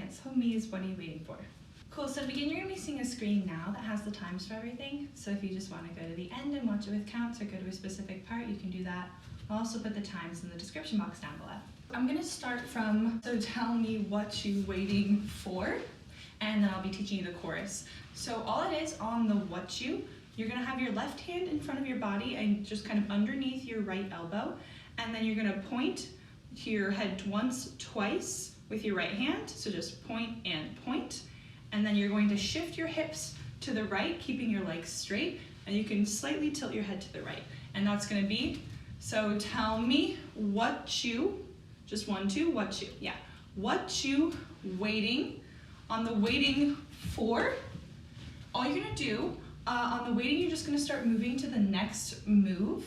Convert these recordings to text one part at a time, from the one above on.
right, Somi is what are you waiting for? Cool, so to begin, you're going to be seeing a screen now that has the times for everything. So if you just want to go to the end and watch it with counts or go to a specific part, you can do that. I'll also put the times in the description box down below. I'm going to start from, so tell me what you waiting for, and then I'll be teaching you the chorus. So all it is on the what you, you're going to have your left hand in front of your body and just kind of underneath your right elbow, and then you're going to point to your head once, twice with your right hand, so just point, and then you're going to shift your hips to the right, keeping your legs straight, and you can slightly tilt your head to the right, and that's going to be, so tell me what you, just 1, 2, what you, yeah, what you waiting. On the waiting for, all you're going to do, on the waiting, you're just going to start moving to the next move.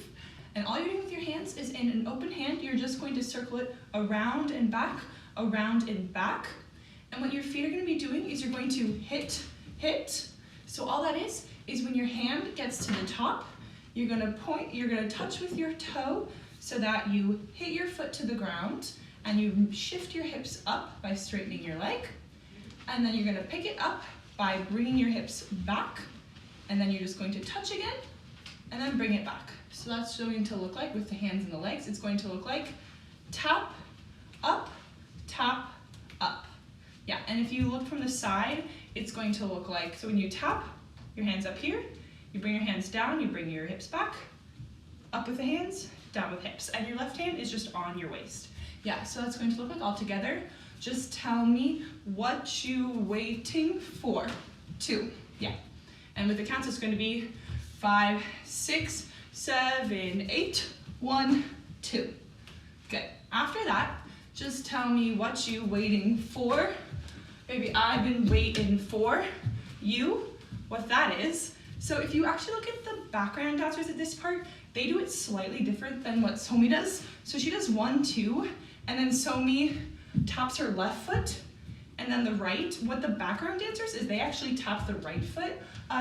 And all you're doing with your hands is in an open hand, you're just going to circle it around and back, around and back. And what your feet are going to be doing is you're going to hit, hit. So all that is when your hand gets to the top, you're going to point, you're going to touch with your toe so that you hit your foot to the ground and you shift your hips up by straightening your leg. And then you're going to pick it up by bringing your hips back, and then you're just going to touch again and then bring it back. So that's going to look like, with the hands and the legs, it's going to look like tap, up, tap, up. Yeah, and if you look from the side, it's going to look like, so when you tap, your hands up here, you bring your hands down, you bring your hips back, up with the hands, down with hips, and your left hand is just on your waist. Yeah, so that's going to look like all together. Just tell me what you waiting for. 2, yeah. And with the counts, it's going to be 5, 6, 7, 8, 1, 2. Good. After that, just tell me what you waiting for. Maybe I've been waiting for you, what that is. So if you actually look at the background dancers at this part, they do it slightly different than what Somi does. So she does 1, 2, and then Somi taps her left foot and then the right. What the background dancers is, they actually tap the right foot.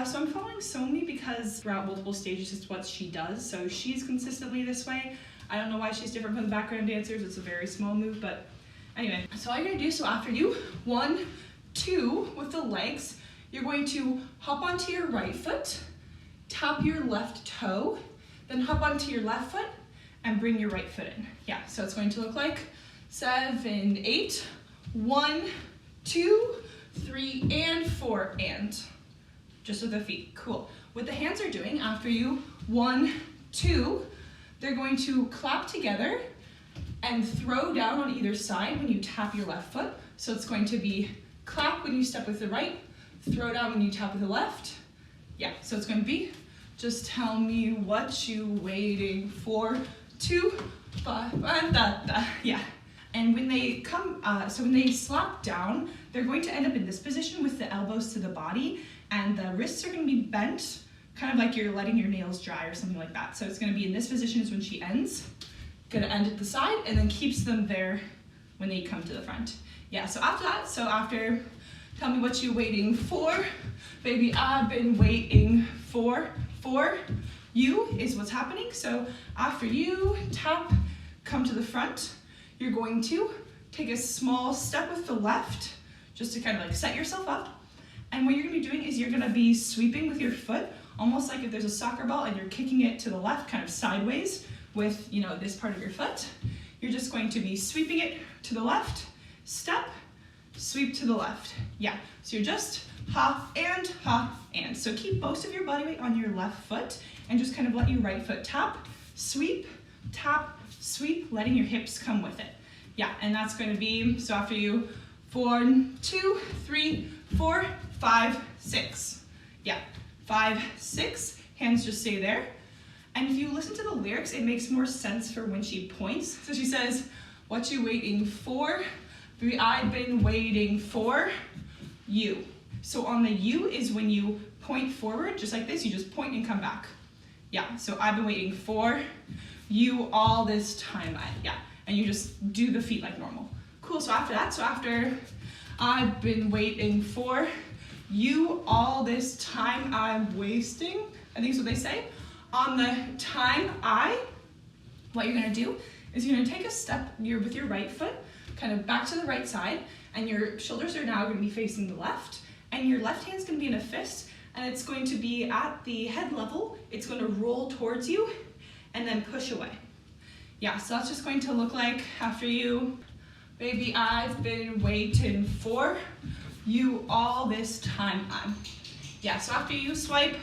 So I'm following Somi because throughout multiple stages it's what she does. So she's consistently this way. I don't know why she's different from the background dancers. It's a very small move, but anyway. So all you're gonna do, so after you 1, 2 with the legs, you're going to hop onto your right foot, tap your left toe, then hop onto your left foot and bring your right foot in. Yeah, so it's going to look like 7, 8, 1, 2, 3, and 4, and. Just with the feet, cool. What the hands are doing after you 1, 2, they're going to clap together and throw down on either side when you tap your left foot. So it's going to be clap when you step with the right, throw down when you tap with the left. Yeah, so it's going to be, just tell me what you waiting for. 2, 5, and da. Yeah. And when they come, so when they slap down, they're going to end up in this position with the elbows to the body, and the wrists are going to be bent, kind of like you're letting your nails dry or something like that. So it's going to be in this position is when she ends, going to end at the side, and then keeps them there when they come to the front. Yeah, so after that, so after, tell me what you waiting for, baby, I've been waiting for you is what's happening. So after you tap, come to the front, you're going to take a small step with the left, just to kind of like set yourself up. And what you're gonna be doing is you're gonna be sweeping with your foot, almost like if there's a soccer ball and you're kicking it to the left, kind of sideways with, you know, this part of your foot. You're just going to be sweeping it to the left, step, sweep to the left. Yeah, so you're just hop and. So keep most of your body weight on your left foot and just kind of let your right foot tap, sweep, tap, sweep, letting your hips come with it. Yeah, and that's going to be, so after you 4, 2, 3, 4, 5, 6. Yeah, 5, 6, hands just stay there. And if you listen to the lyrics, it makes more sense for when she points. So she says, what you waiting for? I've been waiting for you. So on the you is when you point forward, just like this, you just point and come back. Yeah, so I've been waiting for you all this time. Yeah, and you just do the feet like normal. Cool, so after that, so after I've been waiting for you all this time I'm wasting, I think is what they say. On the time what you're gonna do is you're gonna take a step with your right foot, kind of back to the right side, and your shoulders are now going to be facing the left, and your left hand's going to be in a fist, and it's going to be at the head level. It's going to roll towards you and then push away. Yeah, so that's just going to look like after you, baby, I've been waiting for you all this time. Yeah, so after you swipe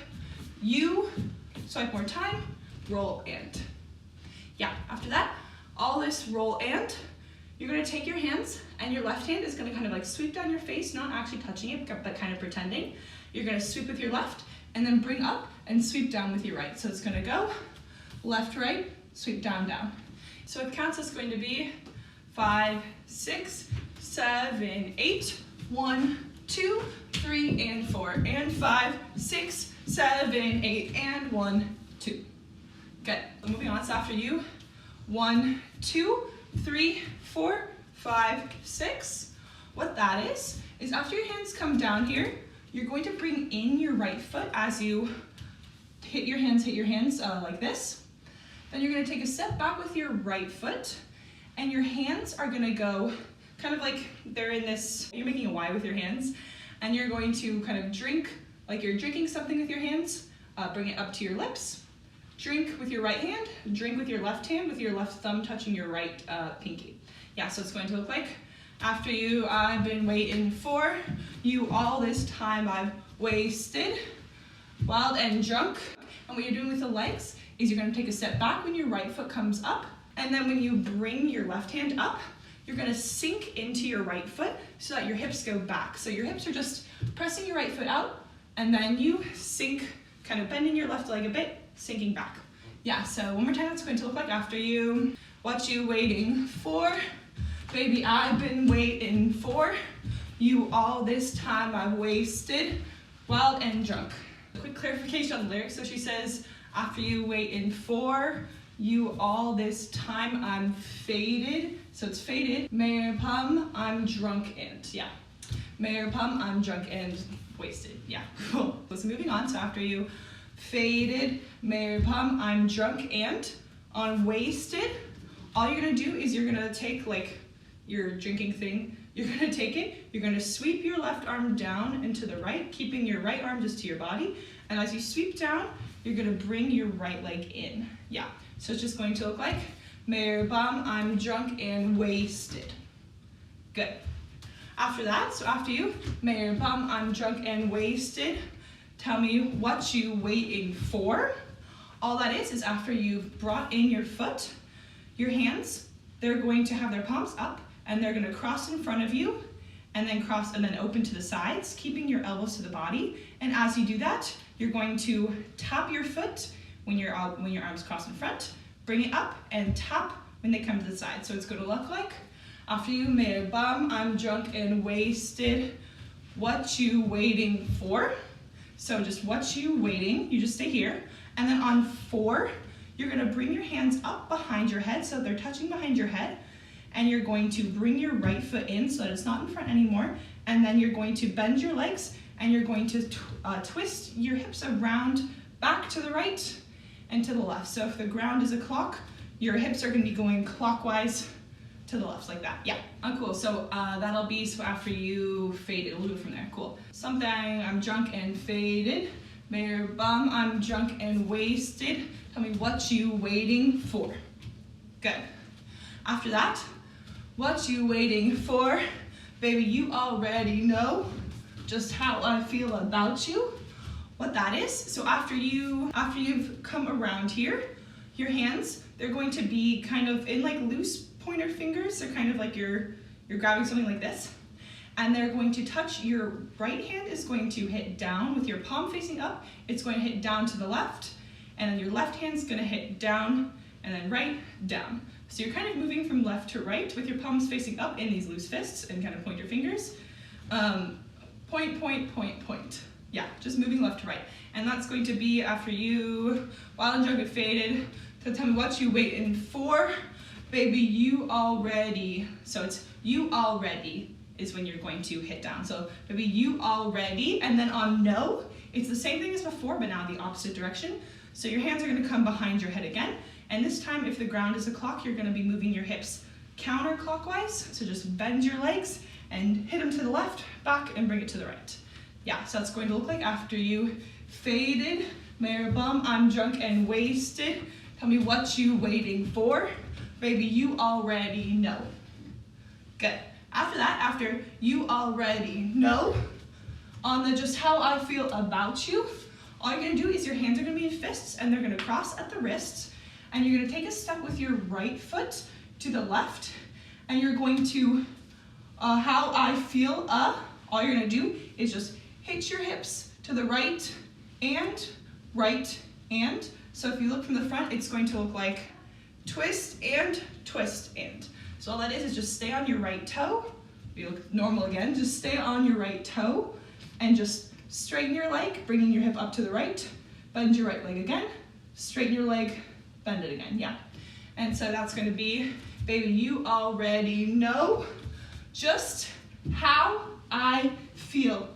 more time, roll and. Yeah, after that, all this roll and, you're gonna take your hands and your left hand is gonna kind of like sweep down your face, not actually touching it, but kind of pretending. You're gonna sweep with your left and then bring up and sweep down with your right. So it's gonna go left, right, sweep down, down. So with counts, it's going to be 5, 6, 7, 8, 1, 2, 3, and 4, and 5, 6, 7, 8, and 1, 2. Good. So moving on, so after you, 1, 2, 3, 4, 5, 6. What that is after your hands come down here, you're going to bring in your right foot as you hit your hands like this. Then you're going to take a step back with your right foot, and your hands are going to go kind of like they're in this, you're making a Y with your hands, and you're going to kind of drink like you're drinking something with your hands, bring it up to your lips, drink with your right hand, drink with your left hand, with your left thumb touching your right pinky. Yeah, so it's going to look like, after you, I've been waiting for you all this time I've wasted, wild and drunk. And what you're doing with the legs is you're going to take a step back when your right foot comes up, and then when you bring your left hand up, you're going to sink into your right foot so that your hips go back. So your hips are just pressing your right foot out, and then you sink, kind of bending your left leg a bit, sinking back. Yeah, so one more time, it's going to look like after you, what you waiting for? Baby, I've been waiting for you all this time I've wasted, wild and drunk. Quick clarification on the lyrics. So she says, after you waiting for you all this time I'm faded. So it's faded. Mayor Pum, I'm drunk and, yeah. Mayor Pum, I'm drunk and wasted. Yeah, cool. So moving on, so after you faded, Mayor Pum, I'm drunk and, on wasted, all you're gonna do is you're gonna take like your drinking thing, you're gonna take it, you're gonna sweep your left arm down and to the right, keeping your right arm just to your body, and as you sweep down, you're gonna bring your right leg in. Yeah, so it's just going to look like, Mayor Pum, I'm drunk and wasted. Good. After that, so after you, Mayor Pum, I'm drunk and wasted, tell me what you waiting for. All that is after you've brought in your foot, your hands, they're going to have their palms up and they're gonna cross in front of you and then cross and then open to the sides, keeping your elbows to the body. And as you do that, you're going to tap your foot when your arms cross in front, bring it up and tap when they come to the side. So it's gonna look like, after you, Mayor Bum, I'm drunk and wasted, what you waiting for? So just what you waiting, you just stay here. And then on 4, you're gonna bring your hands up behind your head, so they're touching behind your head, and you're going to bring your right foot in so that it's not in front anymore, and then you're going to bend your legs, and you're going to twist your hips around back to the right and to the left. So if the ground is a clock, your hips are gonna be going clockwise to the left, like that. Yeah, cool. So that'll be, so after you faded, we'll do it from there, cool. Something, I'm drunk and faded. Mayor Bum, I'm drunk and wasted. Tell me what you waiting for. Good. After that, what you waiting for? Baby, you already know just how I feel about you. What that is, so after you've come around here, your hands, they're going to be kind of in like loose pointer fingers. They're kind of like you're grabbing something like this. And they're going to touch, your right hand is going to hit down with your palm facing up. It's going to hit down to the left. And then your left hand's gonna hit down and then right, down. So you're kind of moving from left to right with your palms facing up in these loose fists and kind of point your fingers. Point, point, point, point. Yeah, just moving left to right. And that's going to be after you, wild and drunk and faded. So tell me what you waiting for. Baby, you already. So it's you already is when you're going to hit down. So baby, you already. And then on no, it's the same thing as before, but now the opposite direction. So your hands are gonna come behind your head again. And this time, if the ground is a clock, you're gonna be moving your hips counterclockwise. So just bend your legs and hit them to the left, back, and bring it to the right. Yeah, so that's going to look like after you faded, mere bum, I'm drunk and wasted. Tell me what you waiting for. Baby, you already know. Good. After that, after you already know, on the just how I feel about you, all you're gonna do is your hands are gonna be in fists and they're gonna cross at the wrists, and you're gonna take a step with your right foot to the left, and you're going to, how I feel, all you're gonna do is just hit your hips to the right, and. So if you look from the front, it's going to look like twist and twist and. So all that is just stay on your right toe. If you look normal again, just stay on your right toe and just straighten your leg, bringing your hip up to the right, bend your right leg again, straighten your leg, bend it again, yeah. And so that's gonna be, baby, you already know just how I feel.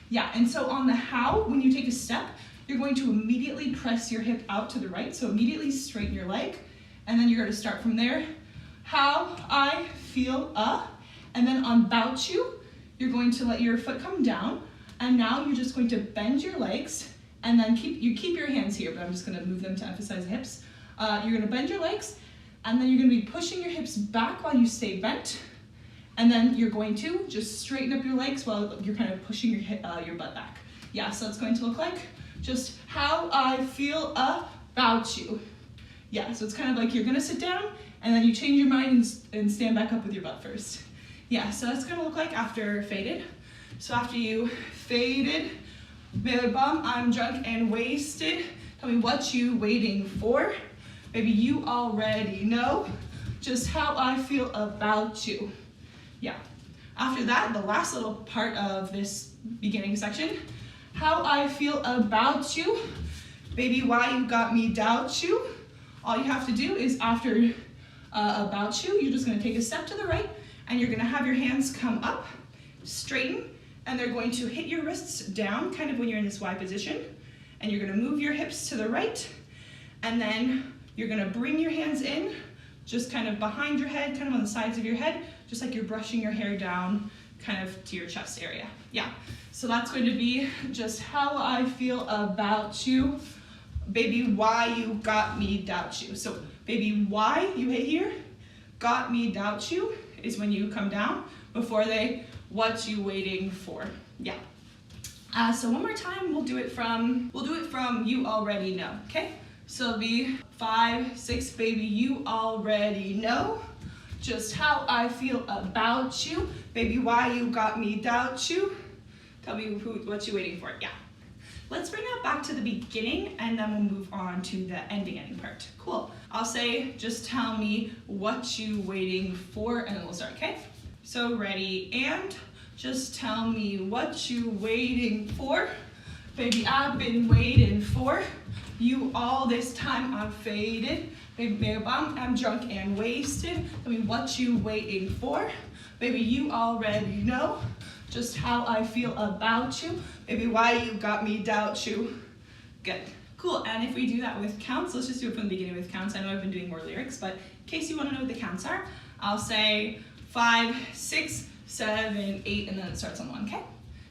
Yeah, and so on the how, when you take a step, you're going to immediately press your hip out to the right, so immediately straighten your leg, and then you're gonna start from there. How I feel, and then on bout you, you're going to let your foot come down, and now you're just going to bend your legs, and then keep your hands here, but I'm just gonna move them to emphasize the hips. You're gonna bend your legs, and then you're gonna be pushing your hips back while you stay bent, and then you're going to just straighten up your legs while you're kind of pushing your butt back. Yeah, so it's going to look like just how I feel about you. Yeah, so it's kind of like you're gonna sit down and then you change your mind and stand back up with your butt first. Yeah, so that's gonna look like after faded. So after you faded, baby bum, I'm drunk and wasted. Tell me what you waiting for. Baby, you already know just how I feel about you. Yeah. After that, the last little part of this beginning section, how I feel about you. Baby, why you got me doubt you. All you have to do is after about you, you're just gonna take a step to the right and you're gonna have your hands come up, straighten, and they're going to hit your wrists down, kind of when you're in this Y position, and you're gonna move your hips to the right, and then you're gonna bring your hands in, just kind of behind your head, kind of on the sides of your head, just like you're brushing your hair down, kind of to your chest area. Yeah, so that's going to be just how I feel about you. Baby, why you got me doubt you. So baby, why you hit here, got me doubt you is when you come down before they, what you waiting for. Yeah. So one more time, we'll do it from you already know, okay? So it'll be 5, 6, baby, you already know just how I feel about you. Baby, why you got me doubt you. Tell me what you waiting for, yeah. Let's bring that back to the beginning and then we'll move on to the ending part. Cool. I'll say, just tell me what you waiting for, and then we'll start, okay? So ready, and just tell me what you waiting for. Baby, I've been waiting for you all this time. I'm faded. Baby, I'm drunk and wasted. Tell me what you waiting for. Baby, you already know just how I feel about you. Baby, why you got me doubt you. Good. Cool, and if we do that with counts, let's just do it from the beginning with counts. I know I've been doing more lyrics, but in case you want to know what the counts are, I'll say 5, 6, 7, 8, and then it starts on 1, okay?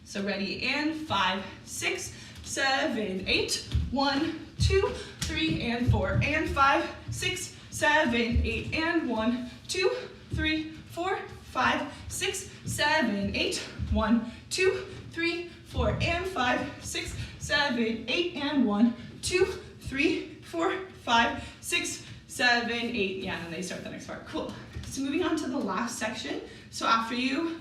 So ready, and 5, 6, 7, 8, 1, 2, 3, and 4, and 5, 6, 7, 8, and 1, 2, 3, 4, 5, 6, 7, 8, 1, 2, 3, 4, and 5, 6, 7, 8, and 1, 2, 3, 4, 5, 6, 7, 8. Yeah, and then they start the next part. Cool. So moving on to the last section. So after you,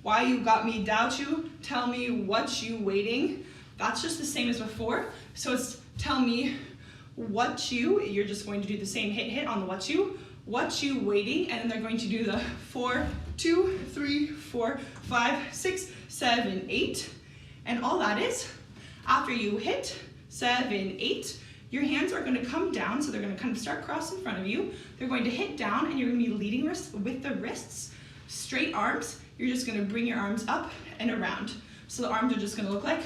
why you got me doubt you, tell me what you waiting. That's just the same as before. So it's tell me what you're just going to do the same hit on the what you waiting, and then they're going to do the 4, 2, 3, 4, 5, 6, 7, 8. And all that is, after you hit 7, 8, your hands are going to come down, so they're going to kind of start crossed in front of you. They're going to hit down, and you're going to be leading with the wrists, straight arms. You're just going to bring your arms up and around. So the arms are just going to look like,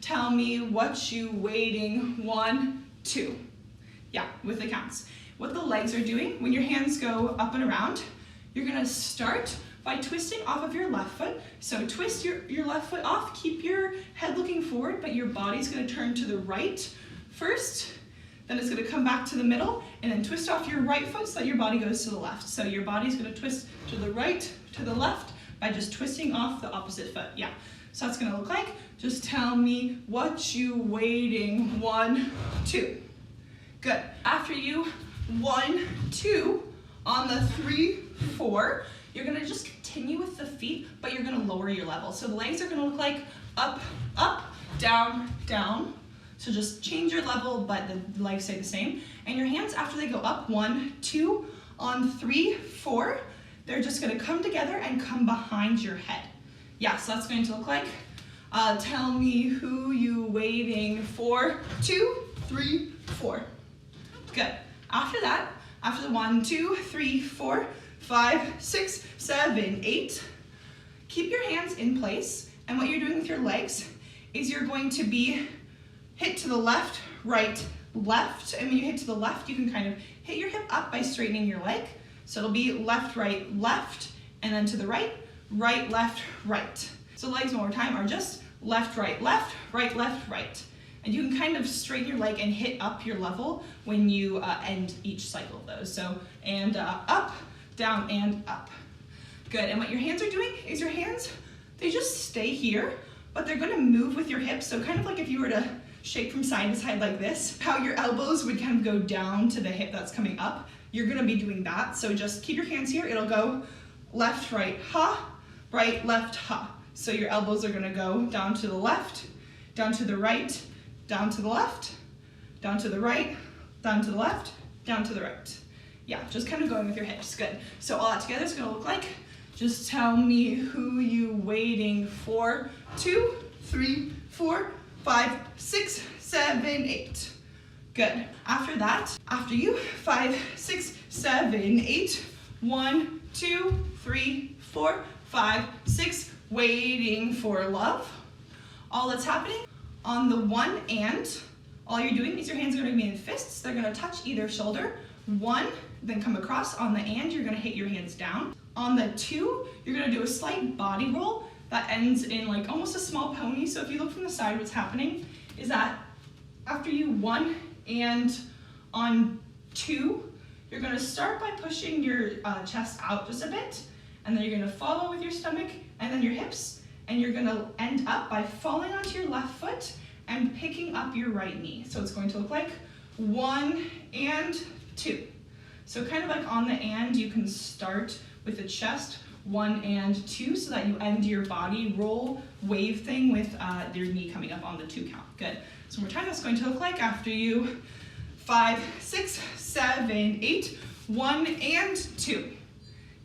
tell me what you waiting, 1, 2. Yeah, with the counts. What the legs are doing, when your hands go up and around, you're going to start by twisting off of your left foot. So twist your left foot off, keep your head looking forward, but your body's gonna turn to the right first, then it's gonna come back to the middle, and then twist off your right foot so that your body goes to the left. So your body's gonna twist to the right, to the left, by just twisting off the opposite foot, yeah. So that's gonna look like, just tell me what you waiting, 1, 2. Good. After you 1, 2, on the 3, 4, you're gonna just continue with the feet, but you're gonna lower your level. So the legs are gonna look like up, up, down, down. So just change your level, but the legs stay the same. And your hands, after they go up, 1, 2, on 3, 4, they're just gonna come together and come behind your head. Yeah, so that's going to look like, tell me who you waiting for, 2, 3, 4. Good. After that, after the 1, 2, 3, 4, 5, 6, 7, 8, keep your hands in place. And what you're doing with your legs is you're going to be hit to the left, right, left. And when you hit to the left, you can kind of hit your hip up by straightening your leg. So it'll be left, right, left, and then to the right, right, left, right. So legs one more time are just left, right, left, right, left, right. And you can kind of straighten your leg and hit up your level when you end each cycle of those. So, and up, down, and up. Good, and what your hands are doing is your hands, they just stay here, but they're gonna move with your hips. So kind of like if you were to shake from side to side like this, how your elbows would kind of go down to the hip that's coming up, you're gonna be doing that. So just keep your hands here, it'll go left, right, ha, right, left, ha. So your elbows are gonna go down to the left, down to the right, down to the left, down to the right, down to the left, down to the right. Yeah, just kind of going with your hips, good. So all that together is gonna look like, just tell me who you waiting for, 2, 3, 4, 5, 6, 7, 8. Good. After that, after you, 5, 6, 7, 8, 1, 2, 3, 4, 5, 6, waiting for love. All that's happening on the 1 and, all you're doing is your hands are gonna be in fists. They're gonna touch either shoulder. 1, then come across. On the and, you're gonna hit your hands down. On the 2, you're gonna do a slight body roll that ends in like almost a small pony. So if you look from the side, what's happening is that after you 1 and on 2, you're gonna start by pushing your chest out just a bit, and then you're gonna follow with your stomach and then your hips, and you're gonna end up by falling onto your left foot and picking up your right knee. So it's going to look like 1 and 2. So kind of like on the and, you can start with the chest, 1 and 2, so that you end your body roll wave thing with your knee coming up on the 2 count. Good. So one more time, that's going to look like after you 5, 6, 7, 8, 1 and 2.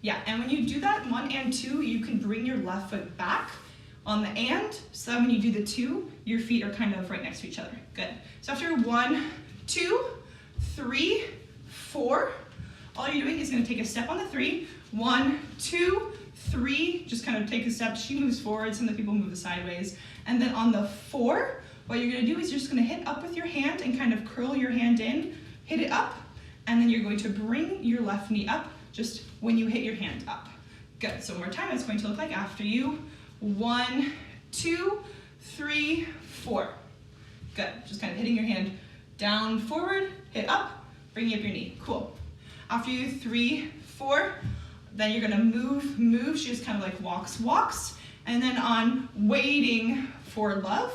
Yeah, and when you do that 1 and 2, you can bring your left foot back on the and, so that when you do the 2, your feet are kind of right next to each other. Good. So after 1, 2, 3, 4, all you're doing is going to take a step on the 3, 1, 2, 3, just kind of take a step. She moves forward, some of the people move sideways. And then on the 4, what you're going to do is you're just going to hit up with your hand and kind of curl your hand in, hit it up, and then you're going to bring your left knee up just when you hit your hand up. Good. So one more time, it's going to look like after you 1, 2, 3, 4. Good. Just kind of hitting your hand down, forward, hit up, bringing up your knee. Cool. After you 3, 4, then you're gonna move. She just kind of like walks. And then on waiting for love,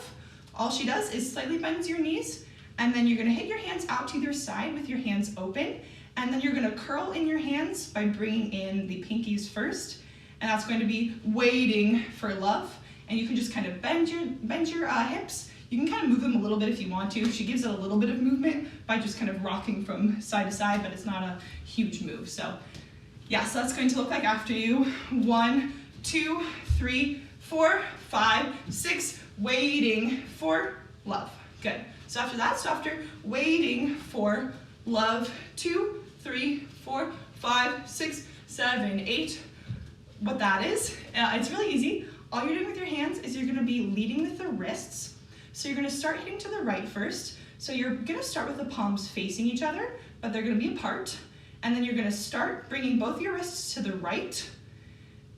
all she does is slightly bends your knees, and then you're gonna hit your hands out to either side with your hands open, and then you're gonna curl in your hands by bringing in the pinkies first, and that's going to be waiting for love. And you can just kind of bend your hips. You can kind of move them a little bit if you want to. She gives it a little bit of movement by just kind of rocking from side to side, but it's not a huge move. So yeah, so that's going to look like after you 1, 2, 3, 4, 5, 6, waiting for love. Good. So after that, after waiting for love, 2, 3, 4, 5, 6, 7, 8. What that is, it's really easy. All you're doing with your hands is you're going to be leading with the wrists. So you're going to start hitting to the right first. So you're going to start with the palms facing each other, but they're going to be apart. And then you're going to start bringing both your wrists to the right.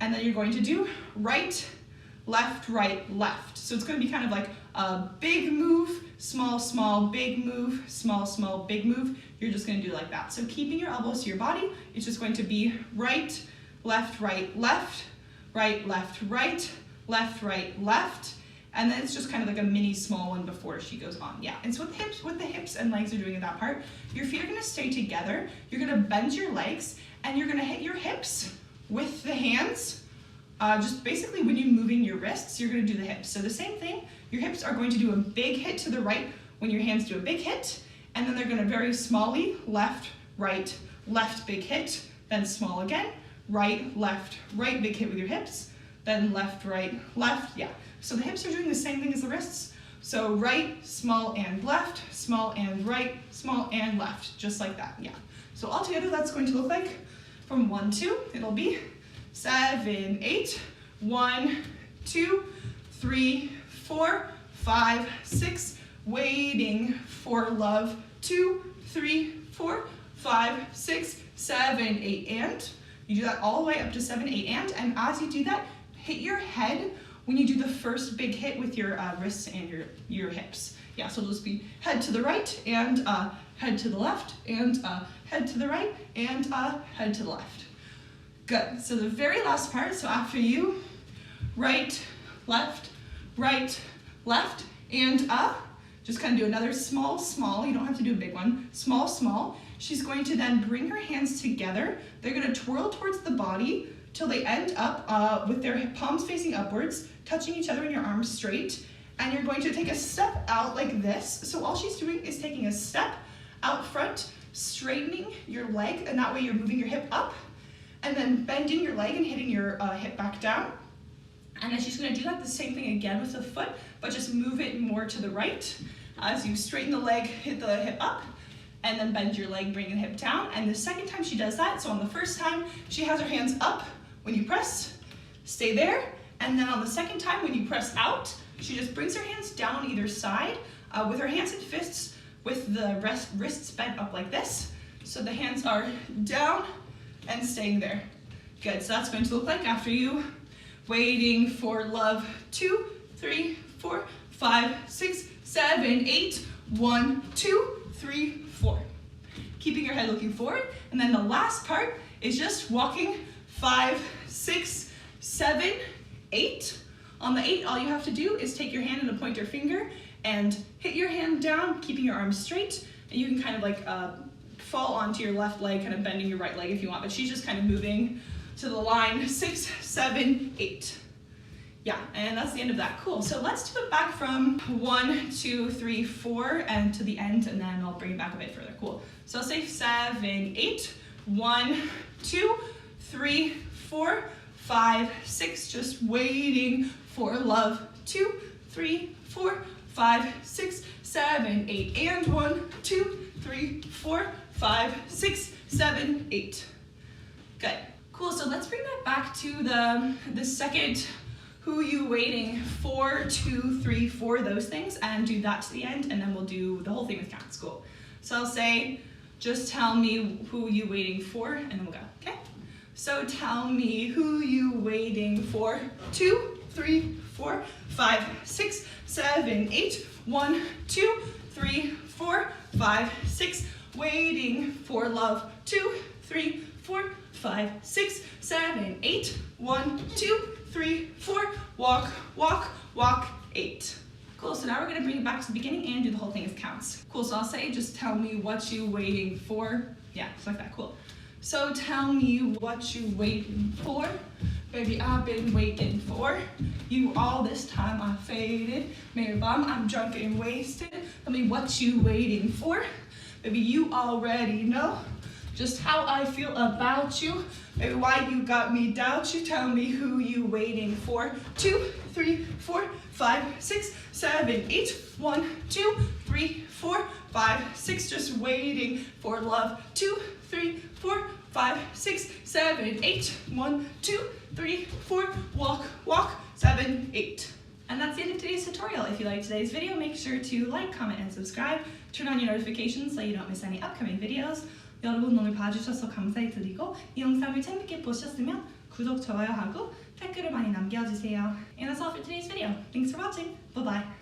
and then you're going to do right, left, right, left. So it's going to be kind of like a big move, small, small, big move, small, small, big move. You're just going to do like that. So keeping your elbows to your body, it's just going to be right, left, right, left, right, left, right, left, right, left. And then it's just kind of like a mini small one before she goes on. Yeah, and so what the hips and legs are doing in that part, your feet are gonna stay together, you're gonna bend your legs, and you're gonna hit your hips with the hands. Just basically when you're moving your wrists, you're gonna do the hips. So the same thing, your hips are going to do a big hit to the right when your hands do a big hit, and then they're gonna very smallly, left, big hit, then small again, right, big hit with your hips, then left, yeah. So the hips are doing the same thing as the wrists. So right, small and left, small and right, small and left, just like that, yeah. So altogether that's going to look like from 1, 2, it'll be 7, 8, 1, 2, 3, 4, 5, 6, waiting for love, 2, 3, 4, 5, 6, 7, 8, and you do that all the way up to 7, 8, and as you do that, hit your head when you do the first big hit with your wrists and your hips. Yeah, so it'll just be head to the right and head to the left and head to the right and head to the left. Good, so the very last part, so after you, right, left, and just kind of do another small, small, you don't have to do a big one, small, small. She's going to then bring her hands together. They're gonna twirl towards the body till they end up with their palms facing upwards, touching each other and your arms straight. And you're going to take a step out like this. So all she's doing is taking a step out front, straightening your leg, and that way you're moving your hip up, and then bending your leg and hitting your hip back down. And then she's gonna do that the same thing again with the foot, but just move it more to the right. As you straighten the leg, hit the hip up, and then bend your leg, bring the hip down. And the second time she does that, so on the first time, she has her hands up when you press, stay there. And then on the second time, when you press out, she just brings her hands down either side with her hands and fists with the wrists bent up like this. So the hands are down and staying there. Good, so that's going to look like after you, waiting for love, 2, 3, 4, 5, 6, 7, 8, 1, 2, 3, 4. Keeping your head looking forward. And then the last part is just walking 5, 6, 7, 8. On the 8, all you have to do is take your hand and a pointer finger and hit your hand down, keeping your arms straight, and you can kind of like fall onto your left leg, kind of bending your right leg if you want, but she's just kind of moving to the line 6, 7, 8. Yeah, and that's the end of that. Cool, so let's do it back from 1, 2, 3, 4, and to the end, and then I'll bring it back a bit further. Cool, so I'll say 7, 8, 1, 2, 3, 4, 5, 6, just waiting for love, 2, 3, 4, 5, 6, 7, 8, and 1, 2, 3, 4, 5, 6, 7, 8. Good, cool, so let's bring that back to the second who you waiting for, 2, 3, 4, those things, and do that to the end, and then we'll do the whole thing with counts. Cool. So I'll say, just tell me who you waiting for, and then we'll go, okay? So tell me who you waiting for, 2, 3, 4, 5, 6, 7, 8, 1, 2, 3, 4, 5, 6, waiting for love, 2, 3, 4, 5, 6, 7, 8, 1, 2, 3, 4, walk, walk, walk, 8. Cool, so now we're gonna bring it back to the beginning and do the whole thing as counts. Cool, so I'll say, just tell me what you waiting for. Yeah, just like that, cool. So tell me what you waiting for. Baby, I've been waiting for you all this time. I faded, Mary Bomb, I'm drunk and wasted. Tell me what you waiting for. Baby, you already know just how I feel about you. Baby, why you got me doubt you. Tell me who you waiting for. 2, 3, 4, 5, 6, 7, 8, 1, 2, 3, 4, 5, 6, just waiting for love. 2, 3, 4, 5, 6, 7, 8, 1, 2, 3, 4, walk, walk, 7, 8. And that's the end of today's tutorial. If you liked today's video, make sure to like, comment, and subscribe. turn on your notifications so you don't miss any upcoming videos. 여러분 오늘 봐주셔서 감사드리고 이 영상을 재밌게 보셨으면 구독, 좋아요하고 댓글을 많이 남겨주세요. And that's all for today's video. Thanks for watching. Bye bye.